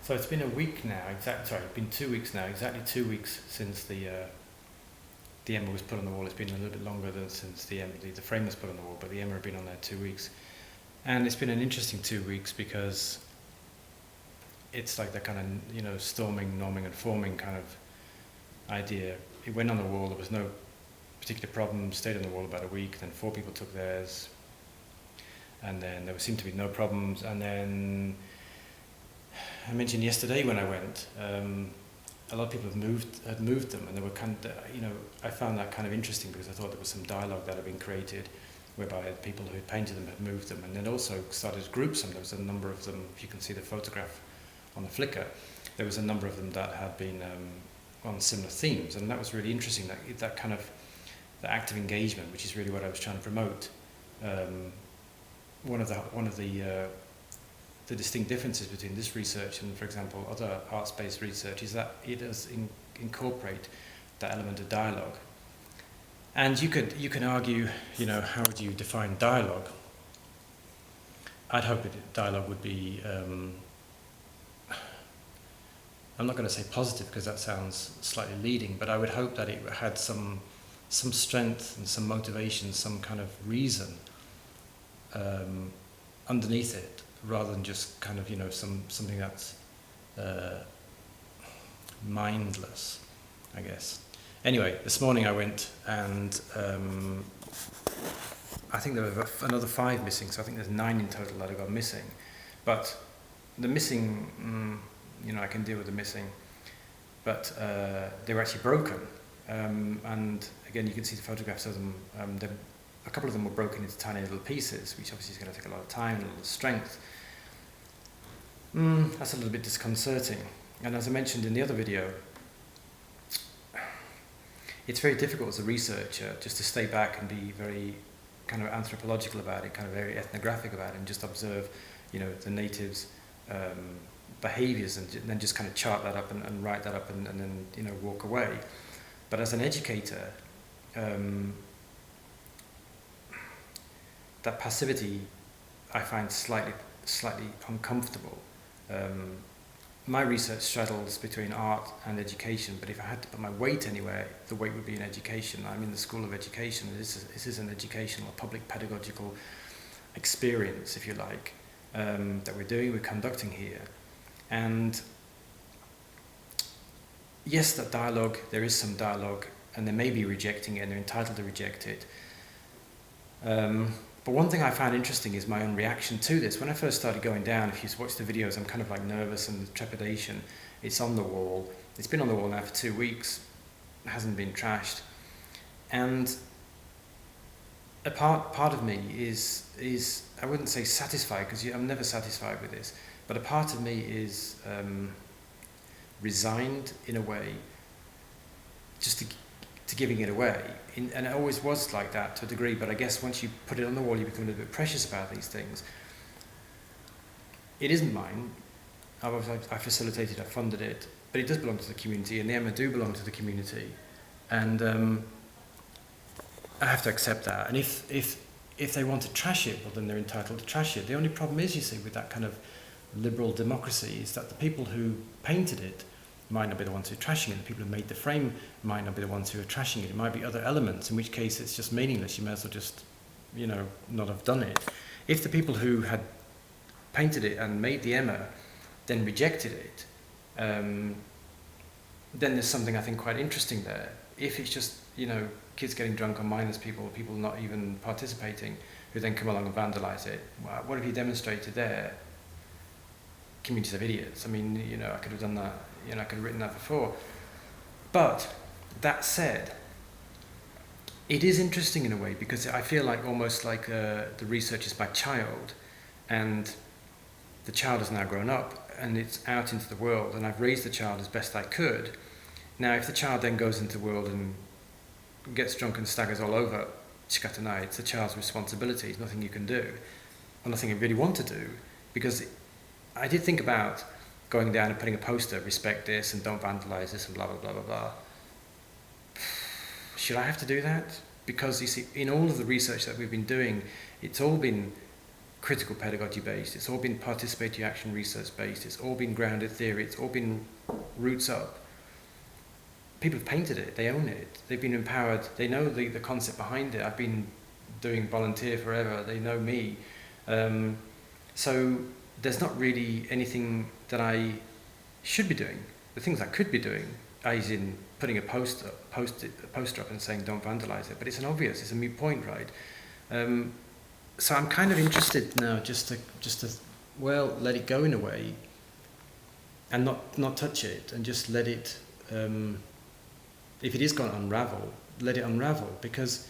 So it's been a week now, sorry, it's been 2 weeks now, exactly 2 weeks since the Emma was put on the wall. It's been a little bit longer than since the frame was put on the wall, but the Emma had been on there 2 weeks. And it's been an interesting 2 weeks because it's like that kind of, storming, norming and forming kind of idea. It went on the wall, there was no particular problem, stayed on the wall about a week, then 4 people took theirs, and then there seemed to be no problems, and then I mentioned yesterday when I went, a lot of people had moved them, and they were kind of, I found that kind of interesting because I thought there was some dialogue that had been created whereby the people who had painted them had moved them, and then also started to group some. There was a number of them, if you can see the photograph on the Flickr, there was a number of them that had been on similar themes, and that was really interesting, that kind of the active engagement, which is really what I was trying to promote. One of the distinct differences between this research and, for example, other arts-based research is that it does incorporate that element of dialogue. And you can argue, how would you define dialogue? I'd hope that dialogue would be, I'm not going to say positive because that sounds slightly leading, but I would hope that it had some strength and some motivation, some kind of reason underneath it, rather than just kind of, something that's mindless, I guess. Anyway, this morning I went and I think there were another 5 missing, so I think there's 9 in total that have gone missing. But the missing, I can deal with the missing, but they were actually broken. And again, you can see the photographs of them. A couple of them were broken into tiny little pieces, which obviously is going to take a lot of time and a lot of strength. That's a little bit disconcerting. And as I mentioned in the other video, it's very difficult as a researcher just to stay back and be very kind of anthropological about it, kind of very ethnographic about it, and just observe, the natives' behaviours, and then just kind of chart that up and write that up and then, walk away. But as an educator, that passivity I find slightly uncomfortable. My research straddles between art and education, but if I had to put my weight anywhere, the weight would be in education. I'm in the School of Education. This is an educational, public pedagogical experience, if you like, that we're conducting here. And yes, that dialogue, there is some dialogue, and they may be rejecting it, and they're entitled to reject it. But one thing I found interesting is my own reaction to this. When I first started going down, if you watch the videos, I'm kind of like nervous and trepidation. It's on the wall. It's been on the wall now for 2 weeks. It hasn't been trashed. And a part of me is I wouldn't say satisfied, because I'm never satisfied with this, but a part of me is resigned in a way, just to giving it away. And it always was like that to a degree, but I guess once you put it on the wall, you become a little bit precious about these things. It isn't mine. I facilitated, I funded it, but it does belong to the community, and the Emma do belong to the community. And I have to accept that. And if they want to trash it, well, then they're entitled to trash it. The only problem is, you see, with that kind of liberal democracy, is that the people who painted it might not be the ones who are trashing it. The people who made the frame might not be the ones who are trashing it. It might be other elements, in which case it's just meaningless. You may as well just, not have done it. If the people who had painted it and made the Emma then rejected it, then there's something I think quite interesting there. If it's just, kids getting drunk or mindless people not even participating, who then come along and vandalise it, what have you demonstrated there? Communities of idiots. I mean, I could have done that, I could have written that before. But that said, it is interesting in a way, because I feel like almost like the research is my child, and the child has now grown up and it's out into the world, and I've raised the child as best I could. Now, if the child then goes into the world and gets drunk and staggers all over, Chikatanai, it's the child's responsibility. It's nothing you can do, or nothing I really want to do, because I did think about going down and putting a poster, respect this and don't vandalise this and blah, blah, blah, blah, blah. Should I have to do that? Because you see, in all of the research that we've been doing, it's all been critical pedagogy based, it's all been participatory action research based, it's all been grounded theory, it's all been roots up. People have painted it, they own it, they've been empowered, they know the concept behind it. I've been doing volunteer forever, they know me. So there's not really anything that I should be doing. The things I could be doing, as in putting a poster up and saying don't vandalise it, but it's an obvious, it's a moot point, right? So I'm kind of interested now just to well, let it go in a way and not touch it and just let it, if it is going to unravel, let it unravel, because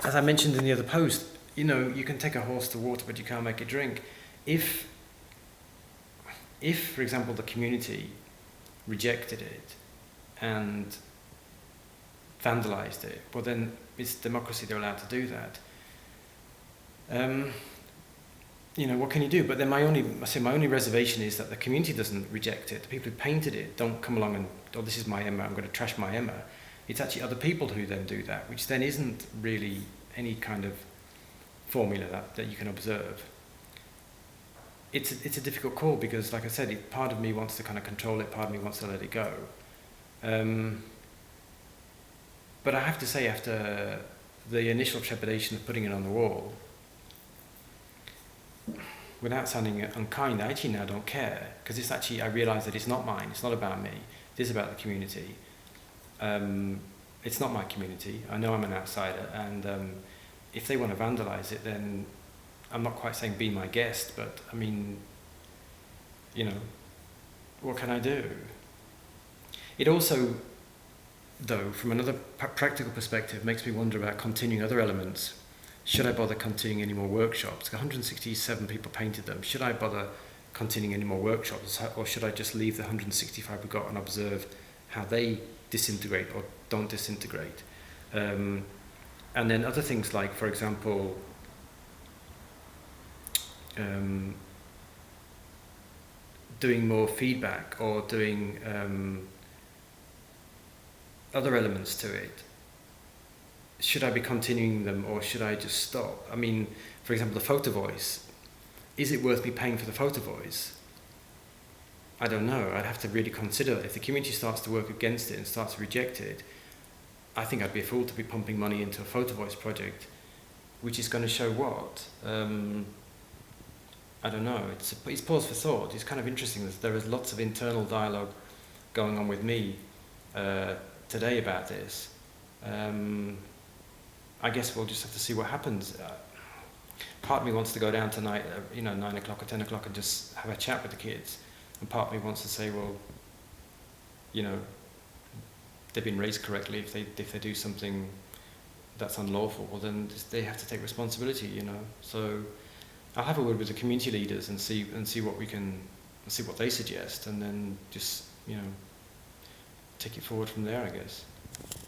as I mentioned in the other post, you know, you can take a horse to water but you can't make it drink. If for example the community rejected it and vandalised it, well then it's democracy, they're allowed to do that. You know, what can you do? But then my only reservation is that the community doesn't reject it. The people who painted it don't come along and, oh, this is my Emma, I'm going to trash my Emma. It's actually other people who then do that, which then isn't really any kind of formula that you can observe. It's a difficult call because, like I said, part of me wants to kind of control it, part of me wants to let it go. But I have to say, after the initial trepidation of putting it on the wall, without sounding unkind, I actually now don't care, because it's actually, I realise that it's not mine, it's not about me, it is about the community. It's not my community, I know I'm an outsider, and if they want to vandalise it, then I'm not quite saying be my guest, but I mean, you know, what can I do? It also, though, from another practical perspective, makes me wonder about continuing other elements. Should I bother continuing any more workshops? 167 people painted them. Should I bother continuing any more workshops, or should I just leave the 165 we got and observe how they disintegrate or don't disintegrate? And then other things like, for example, doing more feedback or doing other elements to it. Should I be continuing them or should I just stop? I mean, for example, the photo voice. Is it worth me paying for the photo voice? I don't know. I'd have to really consider that. If the community starts to work against it and starts to reject it, I think I'd be a fool to be pumping money into a photo voice project, which is going to show what? I don't know. It's pause for thought. It's kind of interesting that there is lots of internal dialogue going on with me today about this. I guess we'll just have to see what happens. Part of me wants to go down tonight, 9 o'clock or 10 o'clock and just have a chat with the kids. And part of me wants to say, well, they've been raised correctly. If they do something that's unlawful, well then they have to take responsibility, So I'll have a word with the community leaders and see what they suggest, and then just take it forward from there, I guess.